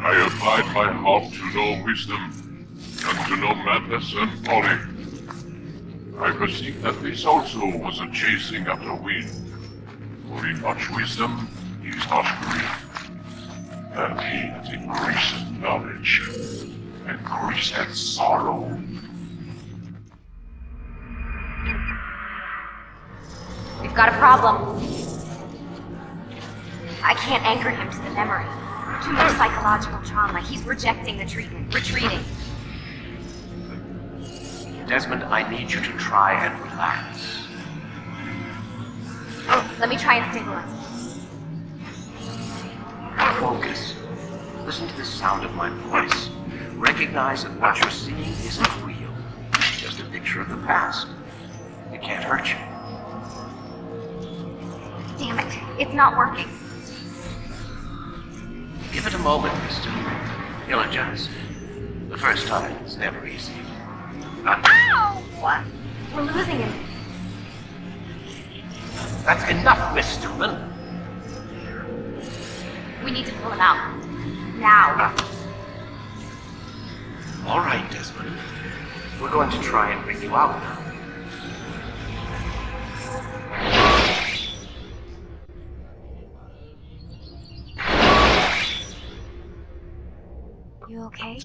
I applied my heart to know wisdom, and to know madness and folly. I perceived that this also was a chasing after wind. For in much wisdom is not grief, and he that increaseth knowledge increaseth sorrow. We've got a problem. I can't anchor him to the memory. Too much psychological trauma. He's rejecting the treatment, retreating. Desmond, I need you to try and relax. Let me try and stabilize him. Focus. Listen to the sound of my voice. Recognize that what you're seeing isn't real. Just a picture of the past. It can't hurt you. Damn it, it's not working. Give it a moment, mister. He'll adjust. The first time is never easy. Ow! What? We're losing him. That's enough, Miss Stillman. We need to pull him out. Now. All right, Desmond. We're going to try and bring you out now. You okay?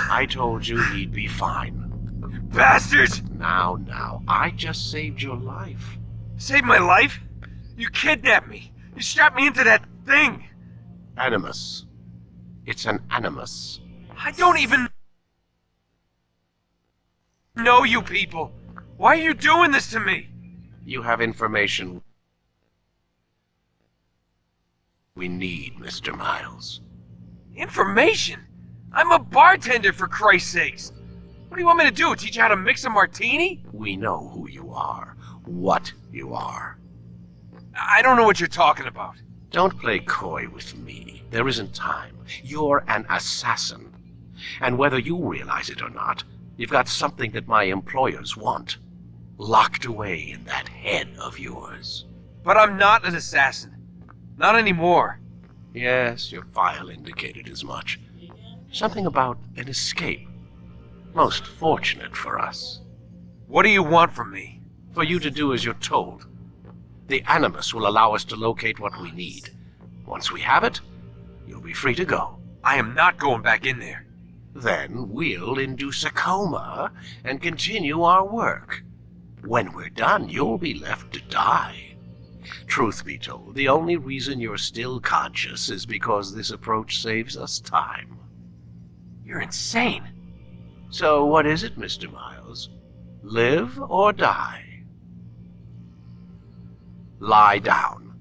I told you he'd be fine. Bastards! Now, I just saved your life. Saved my life? You kidnapped me. You strapped me into that thing. Animus. It's an animus. I don't even know you people. Why are you doing this to me? You have information we need, Mr. Miles. Information? I'm a bartender, for Christ's sakes. What do you want me to do? Teach you how to mix a martini? We know who you are, what you are. I don't know what you're talking about. Don't play coy with me. There isn't time. You're an assassin. And whether you realize it or not, you've got something that my employers want. Locked away in that head of yours. But I'm not an assassin. Not anymore. Yes, your file indicated as much. Something about an escape. Most fortunate for us. What do you want from me? For you to do as you're told. The Animus will allow us to locate what we need. Once we have it, you'll be free to go. I am not going back in there. Then we'll induce a coma and continue our work. When we're done, you'll be left to die. Truth be told, the only reason you're still conscious is because this approach saves us time. You're insane. So what is it, Mr. Miles? Live or die? Lie down.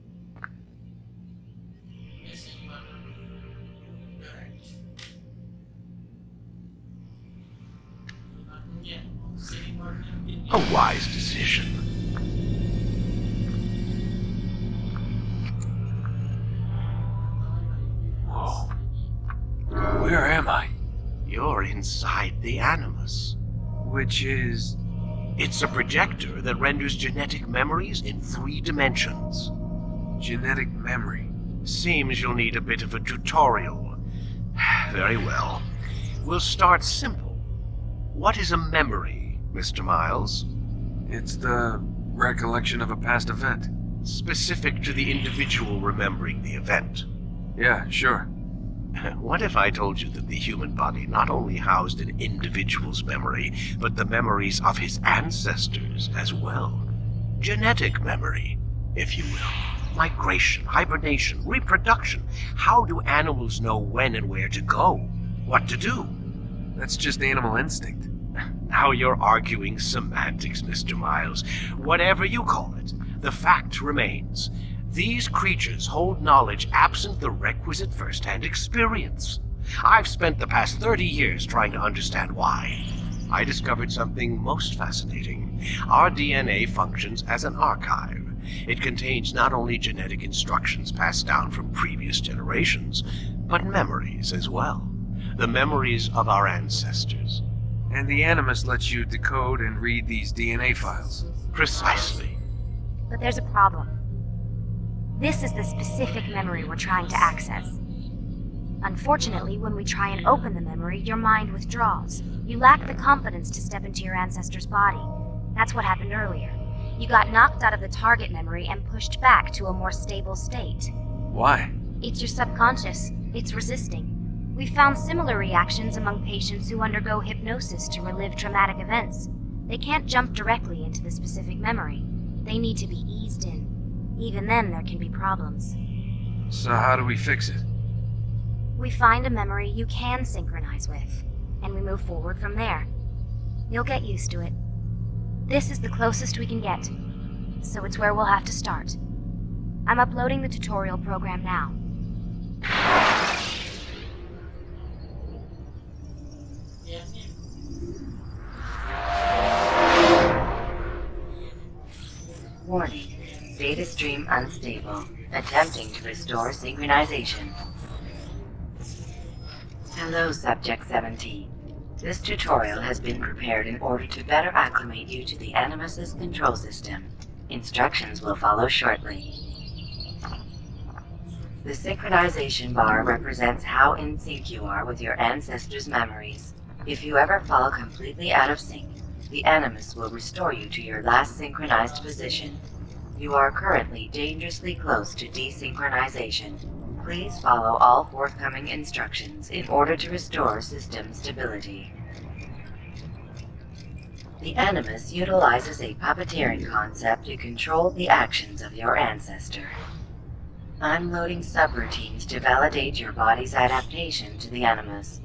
A wise decision. Whoa. Where am I? You're inside the Animus. Which is... It's a projector that renders genetic memories in 3 dimensions. genetic memory. Seems you'll need a bit of a tutorial. Very well. We'll start simple. What is a memory, Mr. Miles? It's the recollection of a past event. Specific to the individual remembering the event. Yeah, sure. What if I told you that the human body not only housed an individual's memory, but the memories of his ancestors as well? Genetic memory, if you will. Migration, hibernation, reproduction. How do animals know when and where to go? What to do? That's just animal instinct. Now you're arguing semantics, Mr. Miles. Whatever you call it, the fact remains. These creatures hold knowledge absent the requisite first-hand experience. I've spent the past 30 years trying to understand why. I discovered something most fascinating. Our DNA functions as an archive. It contains not only genetic instructions passed down from previous generations, but memories as well. The memories of our ancestors. And the Animus lets you decode and read these DNA files. Precisely. But there's a problem. This is the specific memory we're trying to access. Unfortunately, when we try and open the memory, your mind withdraws. You lack the confidence to step into your ancestor's body. That's what happened earlier. You got knocked out of the target memory and pushed back to a more stable state. Why? It's your subconscious. It's resisting. We've found similar reactions among patients who undergo hypnosis to relive traumatic events. They can't jump directly into the specific memory. They need to be eased in. Even then, there can be problems. So how do we fix it? We find a memory you can synchronize with, and we move forward from there. You'll get used to it. This is the closest we can get, so it's where we'll have to start. I'm uploading the tutorial program now. Warning. Data stream unstable. Attempting to restore synchronization. Hello, Subject 17. This tutorial has been prepared in order to better acclimate you to the Animus's control system. Instructions will follow shortly. The synchronization bar represents how in sync you are with your ancestors' memories. If you ever fall completely out of sync, the Animus will restore you to your last synchronized position. You are currently dangerously close to desynchronization. Please follow all forthcoming instructions in order to restore system stability. The Animus utilizes a puppeteering concept to control the actions of your ancestor. I'm loading subroutines to validate your body's adaptation to the Animus.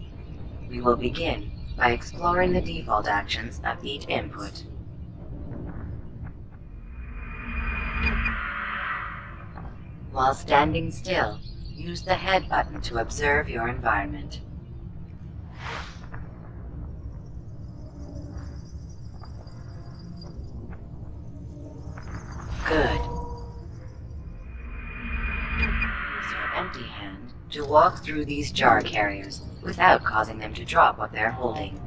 We will begin by exploring the default actions of each input. While standing still, use the head button to observe your environment. Good. Use your empty hand to walk through these jar carriers without causing them to drop what they're holding.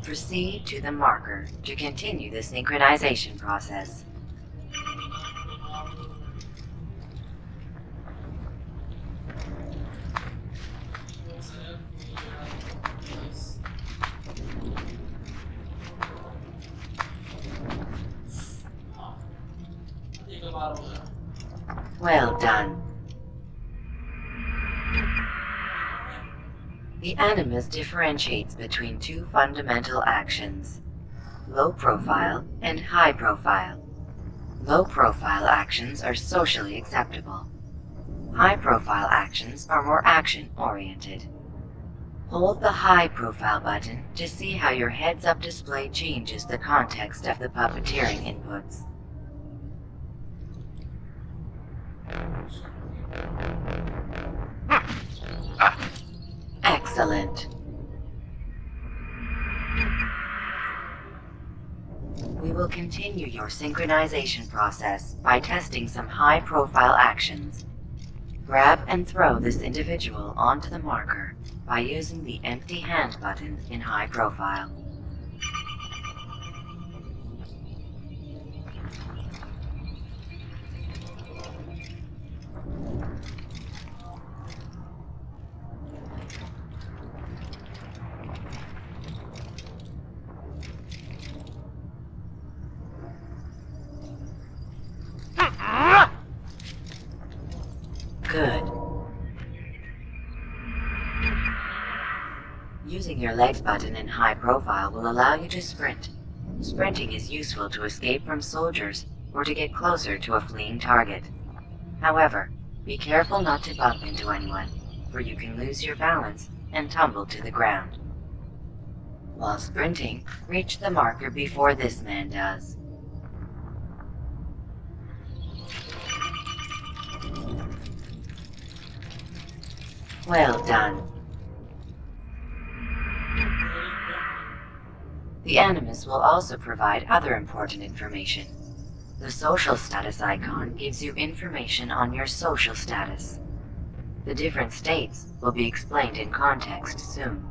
Proceed to the marker to continue the synchronization process. Well done. The Animus differentiates between two fundamental actions, low profile and high profile. Low profile actions are socially acceptable. High profile actions are more action-oriented. Hold the high profile button to see how your heads-up display changes the context of the puppeteering inputs. Excellent. We will continue your synchronization process by testing some high-profile actions. Grab and throw this individual onto the marker by using the empty hand button in high profile. Good. Using your legs button in high profile will allow you to sprint. Sprinting is useful to escape from soldiers or to get closer to a fleeing target. However, be careful not to bump into anyone, for you can lose your balance and tumble to the ground. While sprinting, reach the marker before this man does. Well done. The Animus will also provide other important information. The social status icon gives you information on your social status. The different states will be explained in context soon.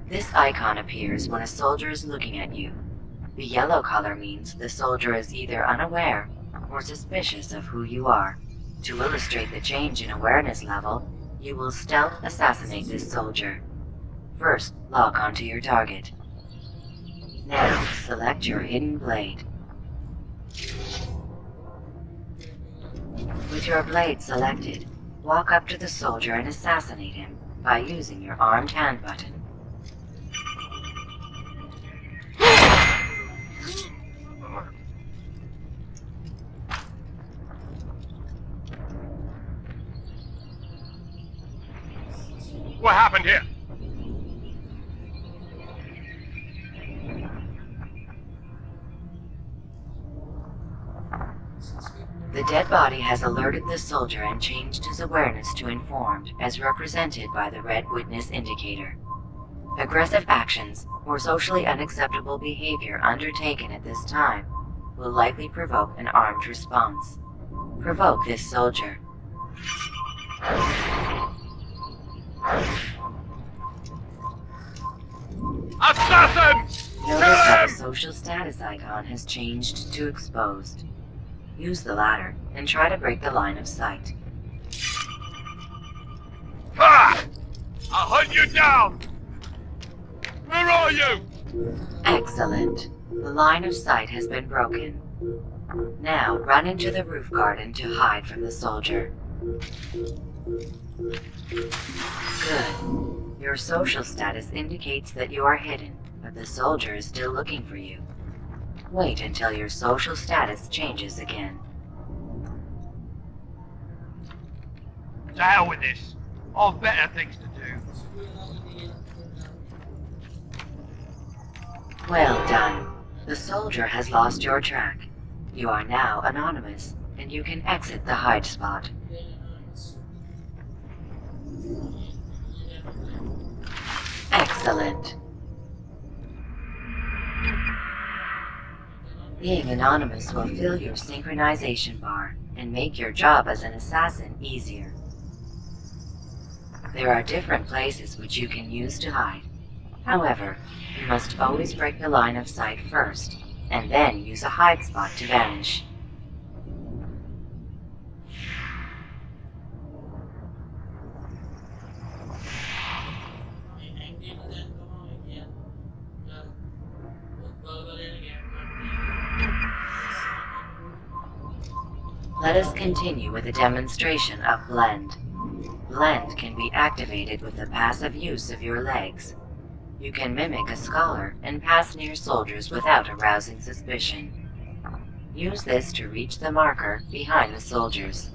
This icon appears when a soldier is looking at you. The yellow color means the soldier is either unaware or suspicious of who you are. To illustrate the change in awareness level, you will stealth assassinate this soldier. First, lock onto your target. Now, select your hidden blade. With your blade selected, walk up to the soldier and assassinate him by using your armed hand button. What happened here? The dead body has alerted the soldier and changed his awareness to informed, as represented by the red witness indicator. Aggressive actions or socially unacceptable behavior undertaken at this time will likely provoke an armed response. Provoke this soldier. Assassin! Notice that the social status icon has changed to exposed. Use the ladder and try to break the line of sight. Ah! I'll hunt you down! Where are you? Excellent. The line of sight has been broken. Now run into the roof garden to hide from the soldier. Good. Your social status indicates that you are hidden, but the soldier is still looking for you. Wait until your social status changes again. To hell with this. I've better things to do. Well done. The soldier has lost your track. You are now anonymous, and you can exit the hide spot. Excellent. Being anonymous will fill your synchronization bar and make your job as an assassin easier. There are different places which you can use to hide. However, you must always break the line of sight first, and then use a hide spot to vanish. Let us continue with a demonstration of Blend. Blend can be activated with the passive use of your legs. You can mimic a scholar and pass near soldiers without arousing suspicion. Use this to reach the marker behind the soldiers.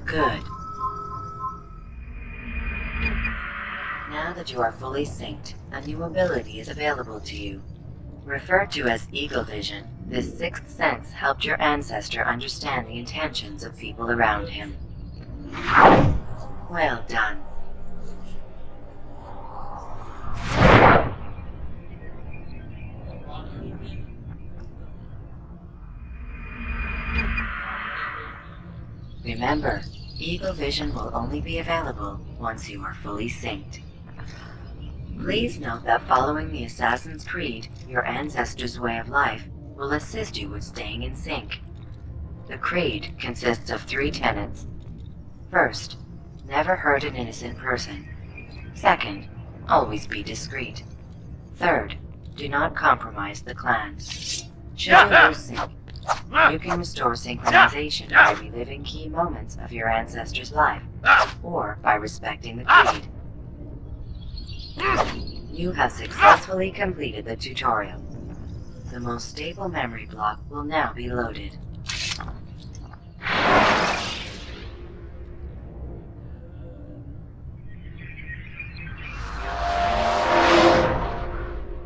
Good. Now that you are fully synced, a new ability is available to you. Referred to as Eagle Vision, this sixth sense helped your ancestor understand the intentions of people around him. Well done. Remember, Eagle Vision will only be available once you are fully synced. Please note that following the Assassin's Creed, your ancestors' way of life, will assist you with staying in sync. The Creed consists of 3 tenets. First, never hurt an innocent person. Second, always be discreet. Third, Do not compromise the clan. Should you lose sync, you can restore synchronization by reliving key moments of your ancestor's life, or by respecting the creed. You have successfully completed the tutorial. The most stable memory block will now be loaded.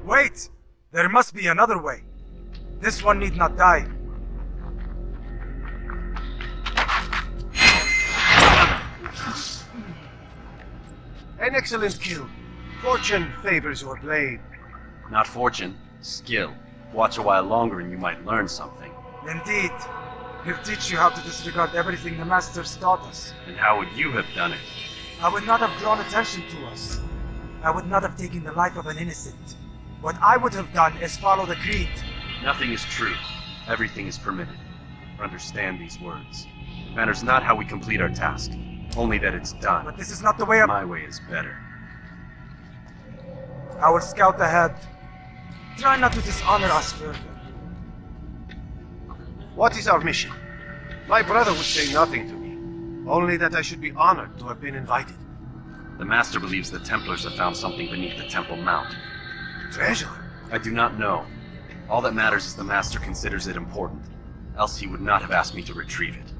Wait! There must be another way. This one need not die. An excellent kill. Fortune favors your blade. Not fortune, skill. Watch a while longer and you might learn something. Indeed. He'll teach you how to disregard everything the Masters taught us. And how would you have done it? I would not have drawn attention to us. I would not have taken the life of an innocent. What I would have done is follow the creed. Nothing is true. Everything is permitted. Understand these words. It matters not how we complete our task, only that it's done. But this is not the way of... My way is better. I will scout ahead. Try not to dishonor us further. What is our mission? My brother would say nothing to me, only that I should be honored to have been invited. The Master believes the Templars have found something beneath the Temple Mount. Treasure? I do not know. All that matters is the Master considers it important, else he would not have asked me to retrieve it.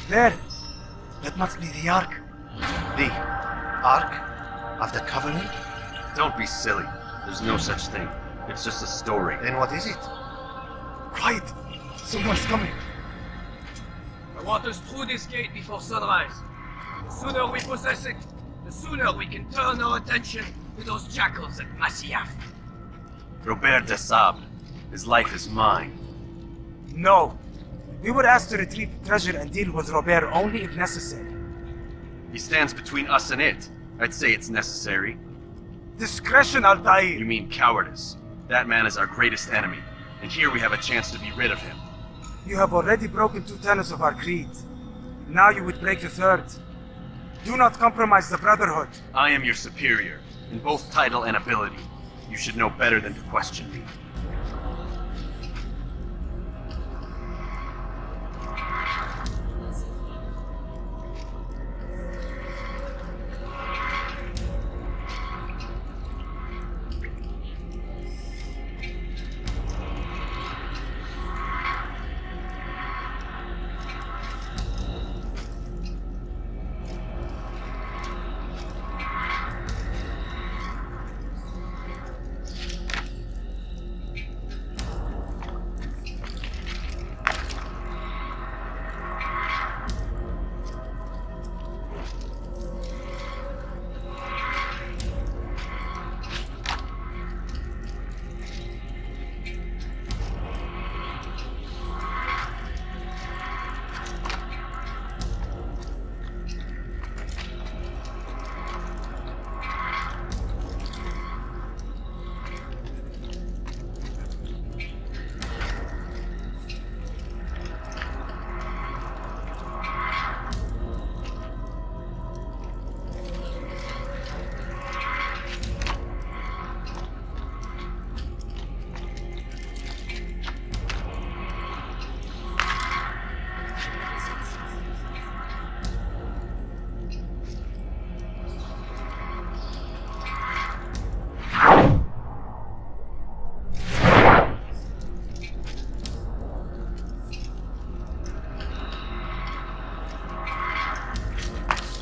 There! That must be the Ark. The Ark of the Covenant? Don't be silly. There's no such thing. It's just a story. Then what is it? Quiet! Someone's coming. I want us through this gate before sunrise. The sooner we possess it, the sooner we can turn our attention to those jackals at Masyaf. Robert de Sable. His life is mine. No. We were asked to retrieve treasure and deal with Robert only if necessary. He stands between us and it. I'd say it's necessary. Discretion, Altair! You mean cowardice. That man is our greatest enemy, and here we have a chance to be rid of him. You have already broken 2 tenets of our creed. Now you would break the 3rd. Do not compromise the Brotherhood. I am your superior, in both title and ability. You should know better than to question me.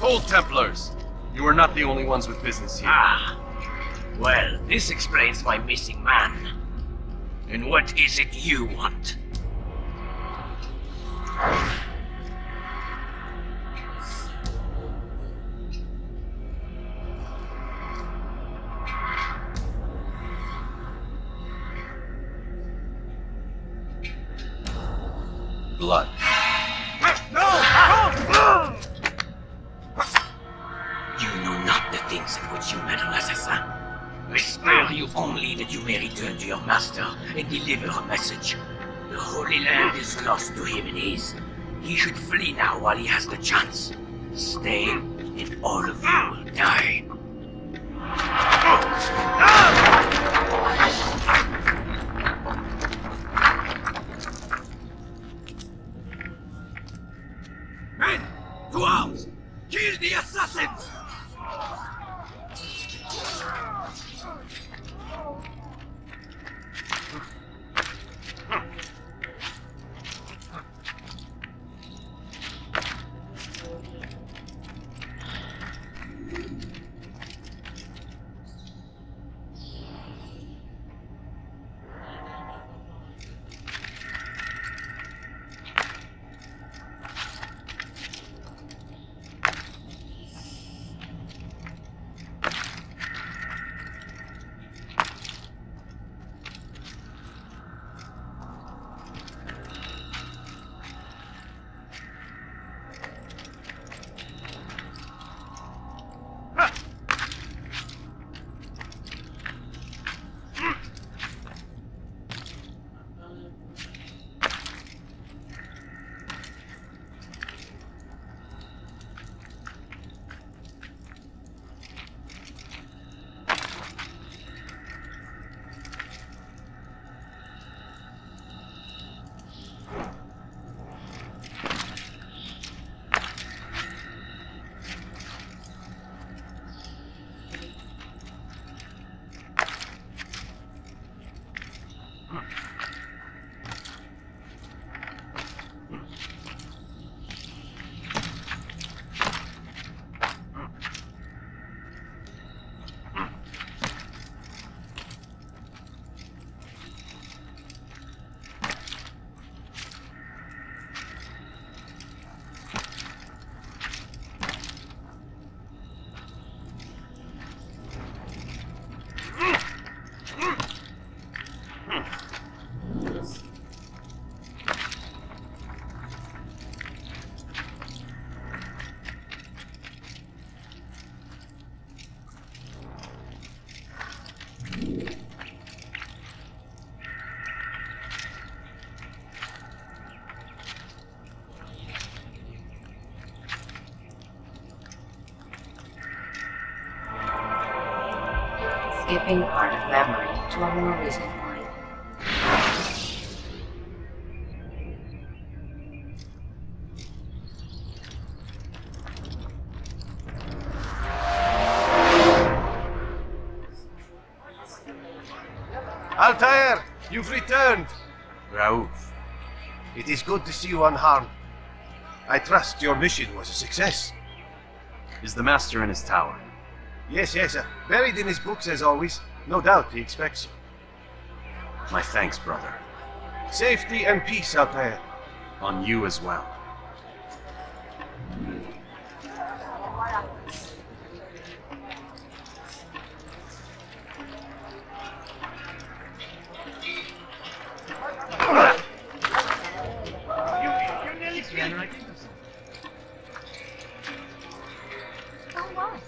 Hold, Templars! You are not the only ones with business here. Well, this explains my missing man. And what is it you want? Blood. You know not the things at which you meddle, assassin. I spare you only that you may return to your master and deliver a message. The Holy Land is lost to him and his. He should flee now while he has the chance. Stay, and all of you will die. Men, to arms! Kill the assassins! Skipping part of memory to a more recent one. Altair, you've returned. Raouf. It is good to see you unharmed. I trust your mission was a success. Is the master in his tower? Yes, buried in his books as always. No doubt he expects you. My thanks, brother. Safety and peace, Altair. On you as well. Oh, what?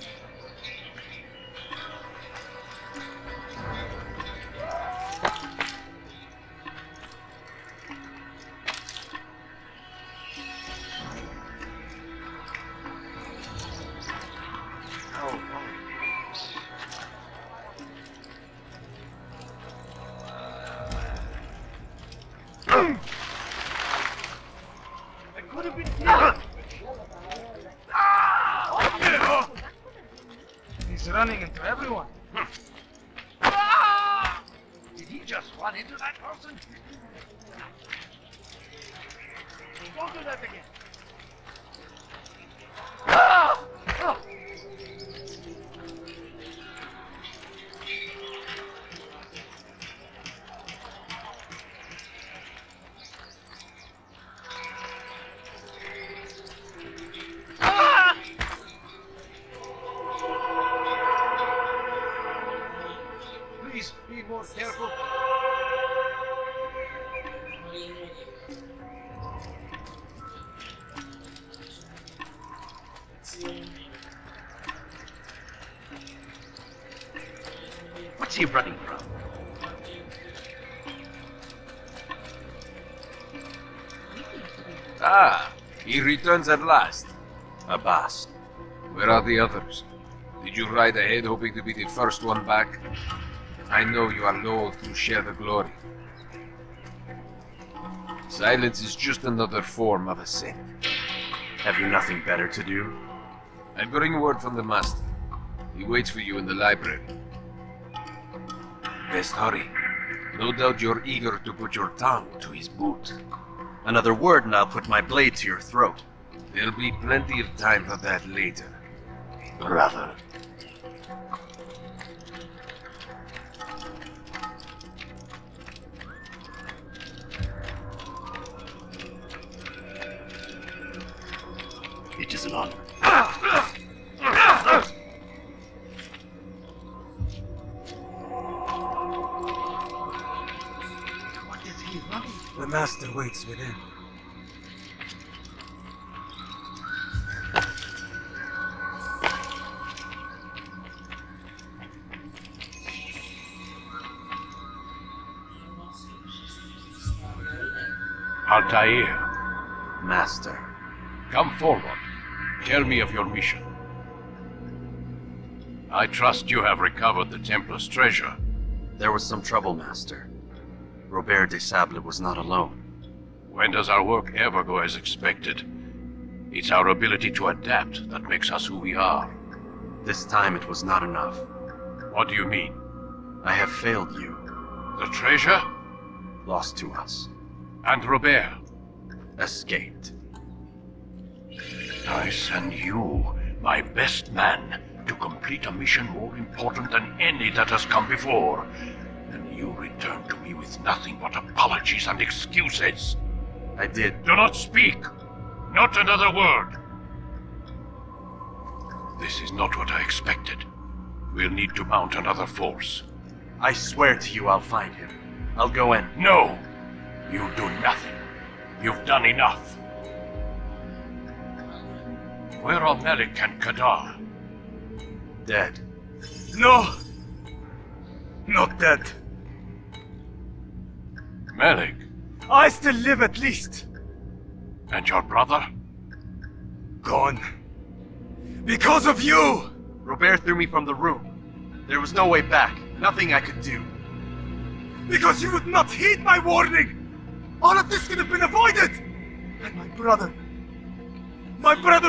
He's running into everyone. Did he just run into that person? Don't do that again. Careful. What's he running from? Ah, he returns at last. Abbas, where are the others? Did you ride ahead hoping to be the first one back? I know you are loath to share the glory. Silence is just another form of assent. Have you nothing better to do? I bring word from the master. He waits for you in the library. Best hurry. No doubt you're eager to put your tongue to his boot. Another word and I'll put my blade to your throat. There'll be plenty of time for that later, brother. It is an honor. What is he running? The master waits within. Altair, Master. come forward. Tell me of your mission. I trust you have recovered the Templar's treasure. There was some trouble, Master. Robert de Sable was not alone. When does our work ever go as expected? It's our ability to adapt that makes us who we are. This time it was not enough. What do you mean? I have failed you. The treasure? Lost to us. And Robert? Escaped. I send you, my best man, to complete a mission more important than any that has come before. And you return to me with nothing but apologies and excuses. I did. Do not speak! Not another word! This is not what I expected. We'll need to mount another force. I swear to you I'll find him. I'll go in. No! You'll do nothing. You've done enough. Where are Malik and Kadar? Dead. No! Not dead. Malik? I still live at least. And your brother? Gone. Because of you! Robert threw me from the room. There was no way back. Nothing I could do. Because you would not heed my warning! All of this could have been avoided! And my brother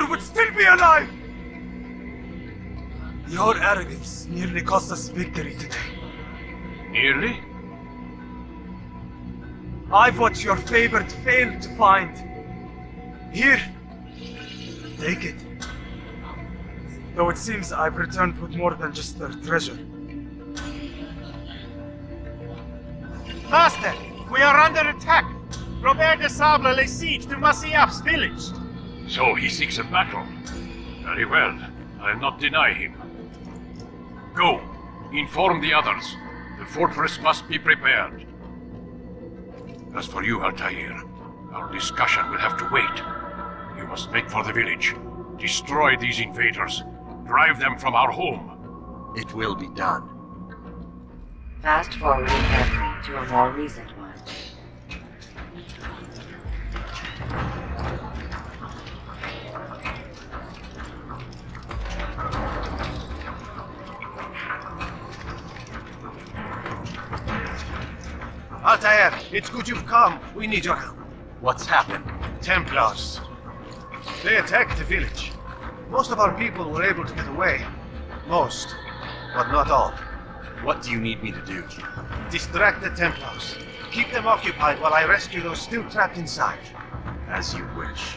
would still be alive! Your arrogance nearly cost us victory today. Nearly? I've what your favorite failed to find. Here, take it. Though it seems I've returned with more than just their treasure. Master, we are under attack. Robert de Sable lays siege to Masyaf's village. So he seeks a battle. Very well. I'll not deny him. Go. Inform the others. The fortress must be prepared. As for you, Altair, our discussion will have to wait. You must make for the village. Destroy these invaders. Drive them from our home. It will be done. Fast forwarding memory to a more recent one. Altair, it's good you've come. We need your help. What's happened? Templars. They attacked the village. Most of our people were able to get away. Most, but not all. What do you need me to do? Distract the Templars. Keep them occupied while I rescue those still trapped inside. As you wish.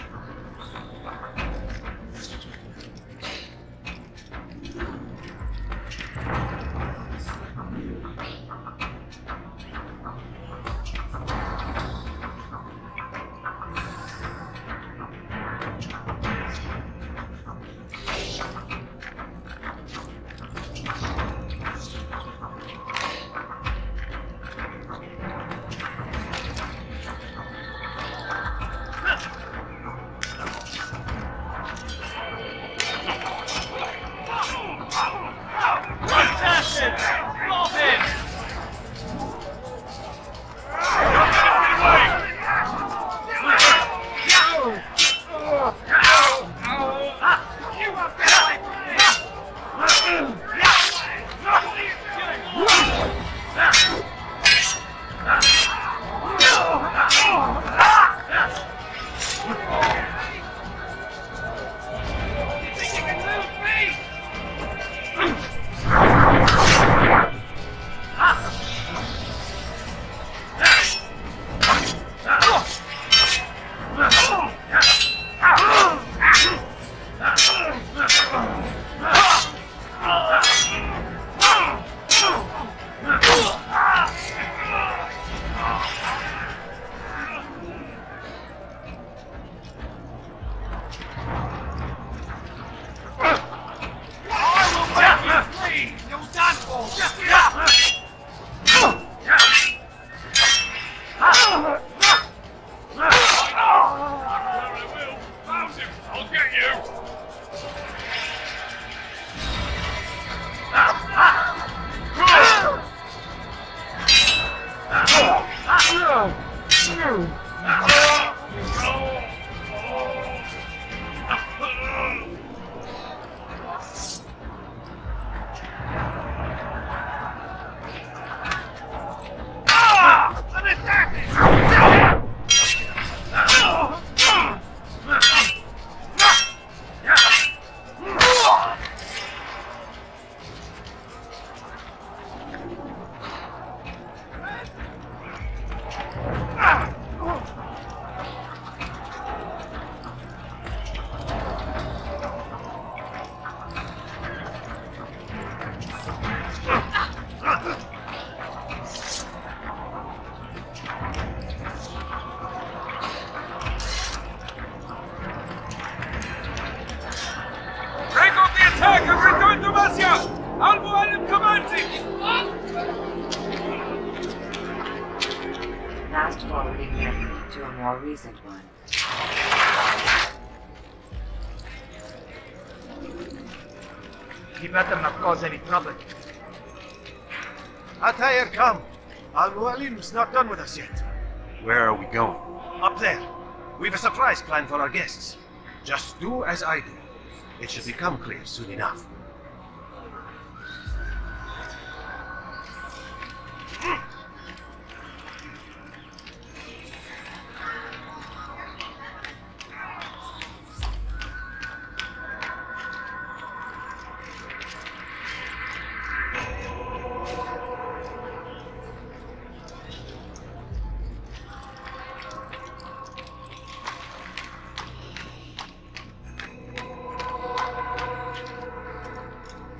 المعلم كمانتي! Fast forwarding memory to a more recent one. He better not cause any trouble. Atair, come. Al-Mualim's not done with us yet. Where are we going? Up there. We've a surprise planned for our guests. Just do as I do. It should become clear soon enough.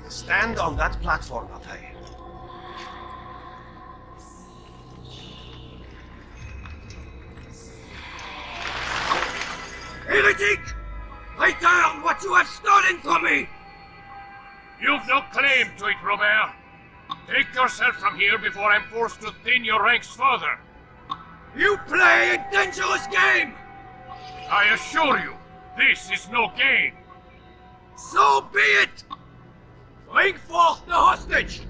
Stand on that platform, Atair. Heretic! Return what you have stolen from me! You've no claim to it, Robert. Take yourself from here before I'm forced to thin your ranks further. You play a dangerous game! I assure you, this is no game. So be it! Bring forth the hostage!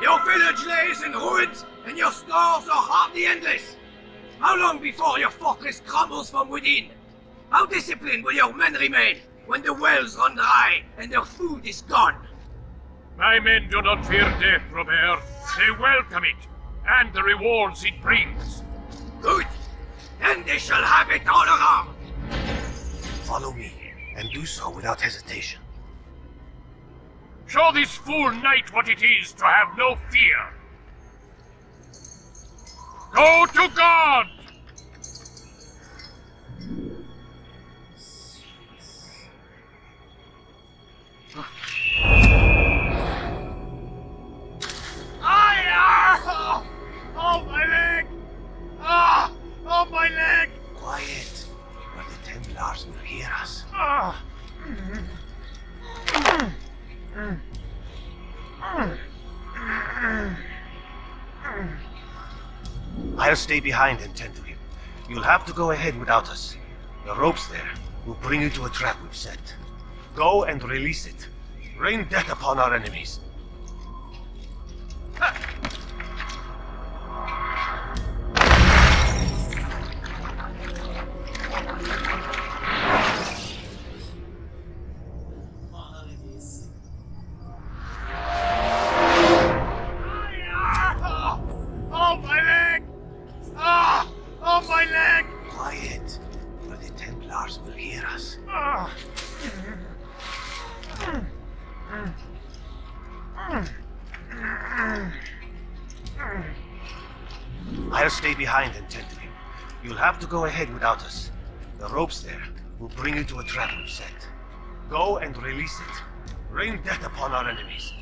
Your village lays in ruins, and your stores are hardly endless. How long before your fortress crumbles from within? How disciplined will your men remain when the wells run dry and their food is gone? My men do not fear death, Robert. They welcome it, and the rewards it brings. Good. Then they shall have it all around. Follow me, and do so without hesitation. Show this fool knight what it is to have no fear. Go to God! Oh, my leg! Oh, my leg! Quiet, or the Templars will hear us. I'll stay behind and tend to him. You'll have to go ahead without us. The ropes there will bring you to a trap we've set. Go and release it. Rain death upon our enemies. Oh, my leg! Oh, my leg! Quiet, or the Templars will hear us. I'll stay behind and tend to him. You'll have to go ahead without us. The ropes there will bring you to a trap we've set. Go and release it. Rain death upon our enemies.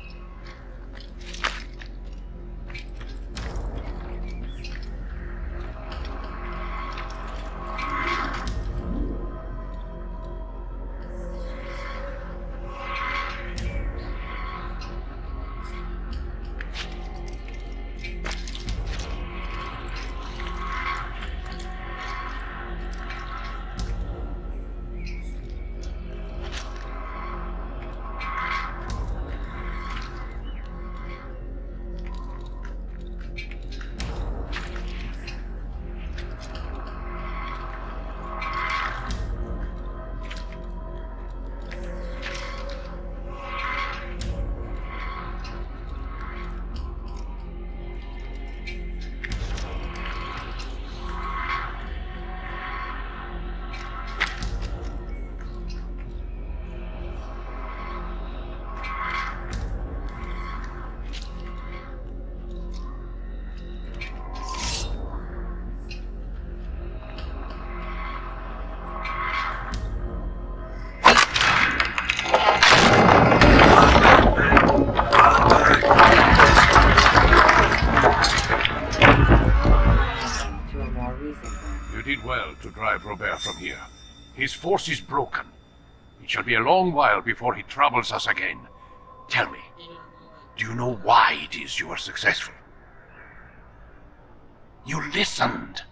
did well to drive Robert from here. His force is broken. It shall be a long while before he troubles us again. Tell me, do you know why it is you are successful? You listened.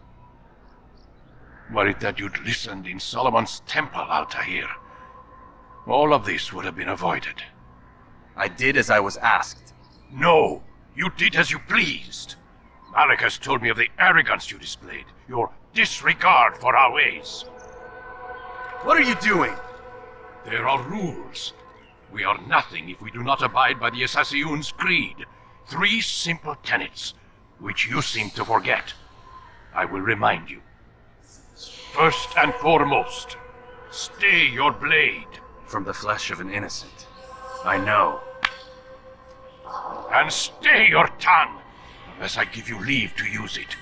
Were it that you'd listened in Solomon's temple, Altair, all of this would have been avoided. I did as I was asked. No, you did as you pleased. Malik has told me of the arrogance you displayed, your disregard for our ways. What are you doing? There are rules. We are nothing if we do not abide by the Assassin's creed. 3 simple tenets, which you seem to forget. I will remind you. First and foremost, stay your blade. From the flesh of an innocent. I know. And stay your tongue, unless I give you leave to use it.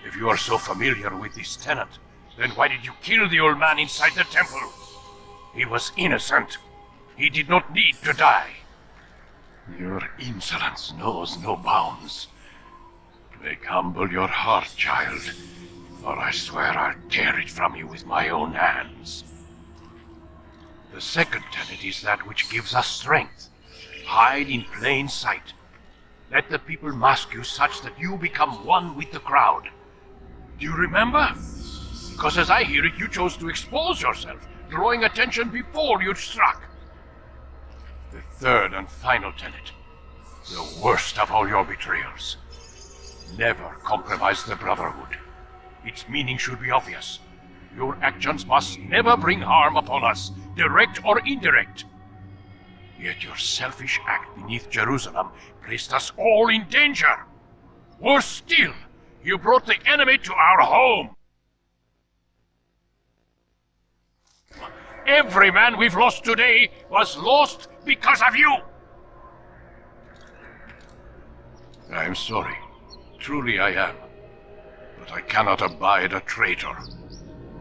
If you are so familiar with this tenet, then why did you kill the old man inside the temple? He was innocent. He did not need to die. Your insolence knows no bounds. Make humble your heart, child, or I swear I'll tear it from you with my own hands. The second tenet is that which gives us strength. Hide in plain sight. Let the people mask you such that you become one with the crowd. Do you remember? Because as I hear it, you chose to expose yourself, drawing attention before you'd struck. The third and final tenet, the worst of all your betrayals. Never compromise the Brotherhood. Its meaning should be obvious. Your actions must never bring harm upon us, direct or indirect. Yet your selfish act beneath Jerusalem placed us all in danger. Worse still, you brought the enemy to our home. Every man we've lost today was lost because of you. I am sorry. Truly I am. But I cannot abide a traitor.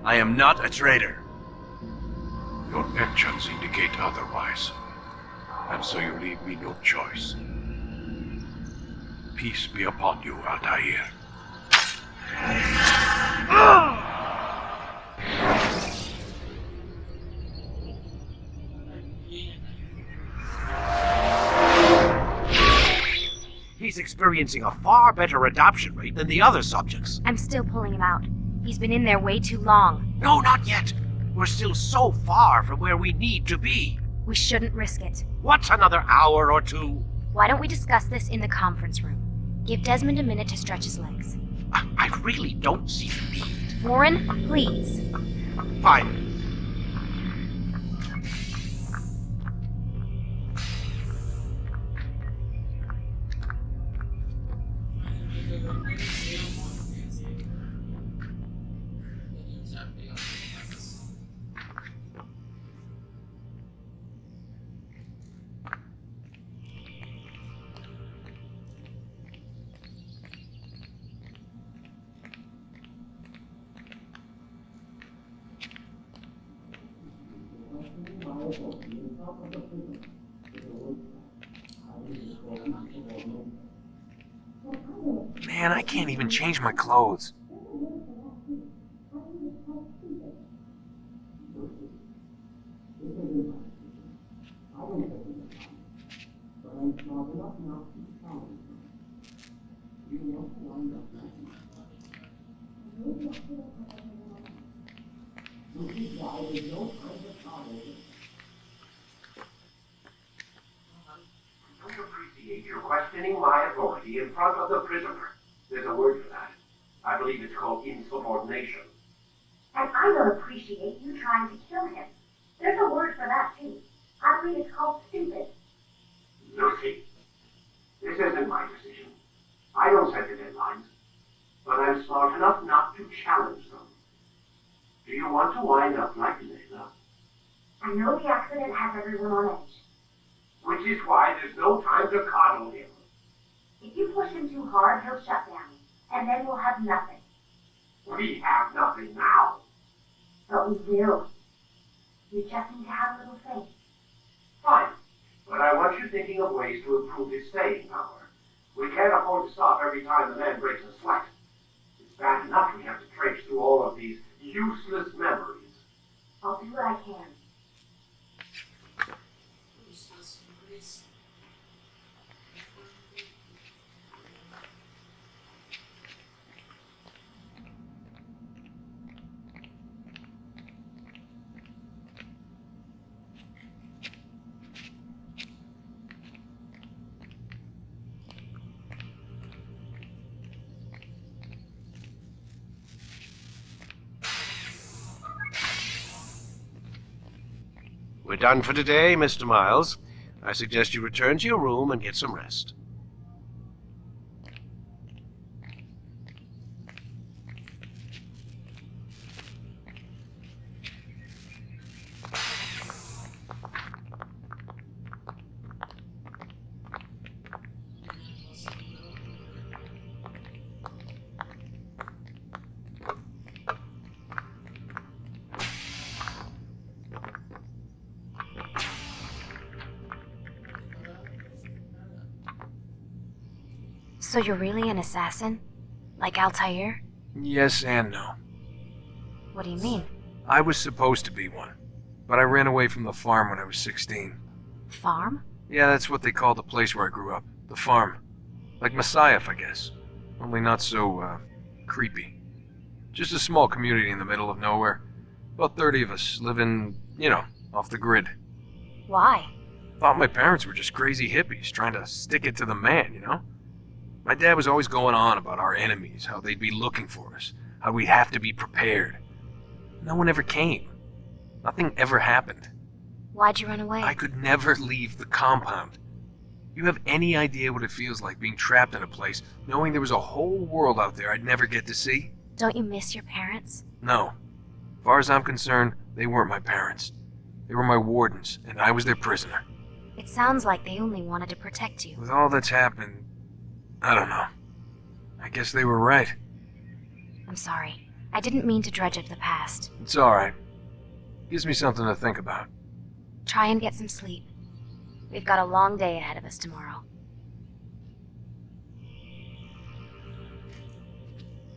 I am not a traitor. Your actions indicate otherwise. And so you leave me no choice. Peace be upon you, Altair. He's experiencing a far better adoption rate than the other subjects. I'm still pulling him out. He's been in there way too long. No, not yet. We're still so far from where we need to be. We shouldn't risk it. What's another hour or two? Why don't we discuss this in the conference room? Give Desmond a minute to stretch his legs. I really don't see the need. Warren, please. Fine. Man, I can't even change my clothes. You're questioning my authority in front of the prisoner. There's a word for that. I believe it's called insubordination. And I don't appreciate you trying to kill him. There's a word for that, too. I believe it's called stupid. Lucy, this isn't my decision. I don't set the deadlines. But I'm smart enough not to challenge them. Do you want to wind up like Layla? I know the accident has everyone on edge. Which is why there's no time to coddle him. If you push him too hard, he'll shut down. And then we'll have nothing. We have nothing now. But we will. You just need to have a little faith. Fine. But I want you thinking of ways to improve his staying power. We can't afford to stop every time the man breaks a sweat. It's Bad enough we have to traipse through all of these useless memories. I'll do what I can. We're done for today, Mr. Miles. I suggest you return to your room and get some rest. So you're really an assassin? Like Altair? Yes and no. What do you mean? I was supposed to be one, but I ran away from the farm when I was 16. Farm? Yeah, that's what they call the place where I grew up. The farm. Like Messiah, I guess. Only not so, creepy. Just a small community in the middle of nowhere. About 30 of us, living, off the grid. Why? Thought my parents were just crazy hippies, trying to stick it to the man, My dad was always going on about our enemies, how they'd be looking for us, how we'd have to be prepared. No one ever came. Nothing ever happened. Why'd you run away? I could never leave the compound. You have any idea what it feels like being trapped in a place, knowing there was a whole world out there I'd never get to see? Don't you miss your parents? No. As far as I'm concerned, they weren't my parents. They were my wardens, and I was their prisoner. It sounds like they only wanted to protect you. With all that's happened, I don't know. I guess they were right. I'm sorry. I didn't mean to dredge up the past. It's alright. Gives me something to think about. Try and get some sleep. We've got a long day ahead of us tomorrow.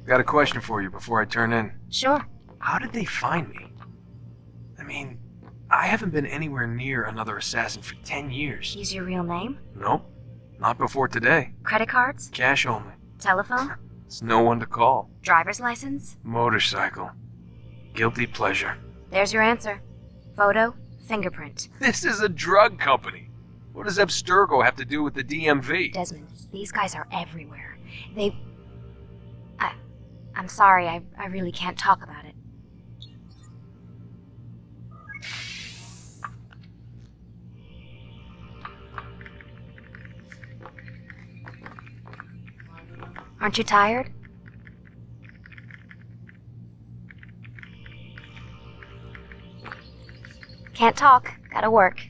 Got a question for you before I turn in. Sure. How did they find me? I mean, I haven't been anywhere near another assassin for 10 years. Use your real name? Nope. Not before today. Credit cards? Cash only. Telephone? There's no one to call. Driver's license? Motorcycle. Guilty pleasure. There's your answer. Photo, fingerprint. This is a drug company. What does Abstergo have to do with the DMV? Desmond, these guys are everywhere. I'm sorry, I really can't talk about it. Aren't you tired? Can't talk. Gotta work.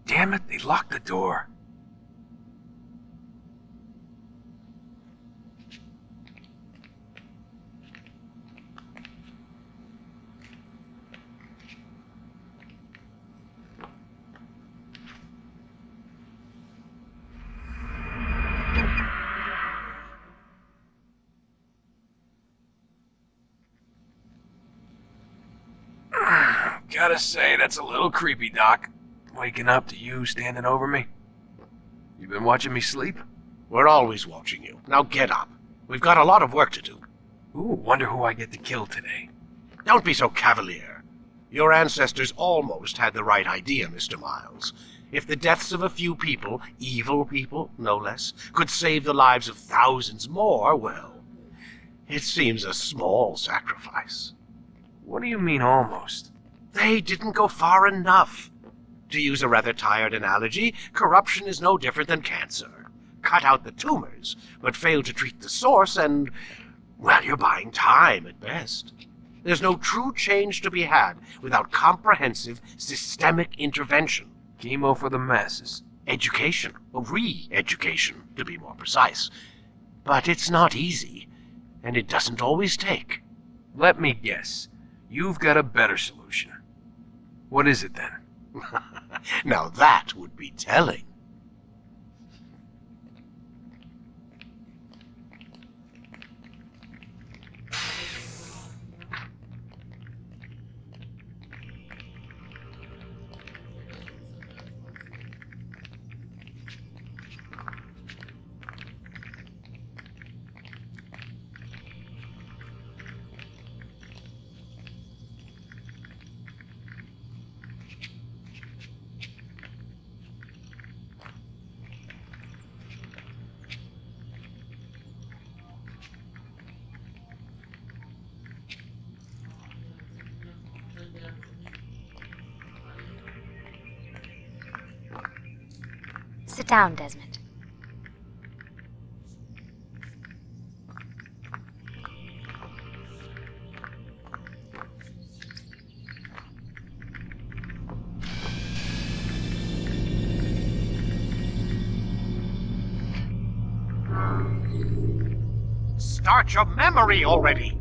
Damn it, they locked the door. Gotta say, that's a little creepy, Doc. Waking up to you standing over me. You been watching me sleep? We're always watching you. Now get up. We've got a lot of work to do. Ooh, wonder who I get to kill today. Don't be so cavalier. Your ancestors almost had the right idea, Mr. Miles. If the deaths of a few people, evil people, no less, could save the lives of thousands more, well, it seems a small sacrifice. What do you mean, almost? They didn't go far enough. To use a rather tired analogy, corruption is no different than cancer. Cut out the tumors, but fail to treat the source and, well, you're buying time at best. There's no true change to be had without comprehensive, systemic intervention. Chemo for the masses. Education, or re-education, to be more precise. But it's not easy, and it doesn't always take. Let me guess. You've got a better solution. What is it then? Now that would be telling. Sit down, Desmond. Start your memory already!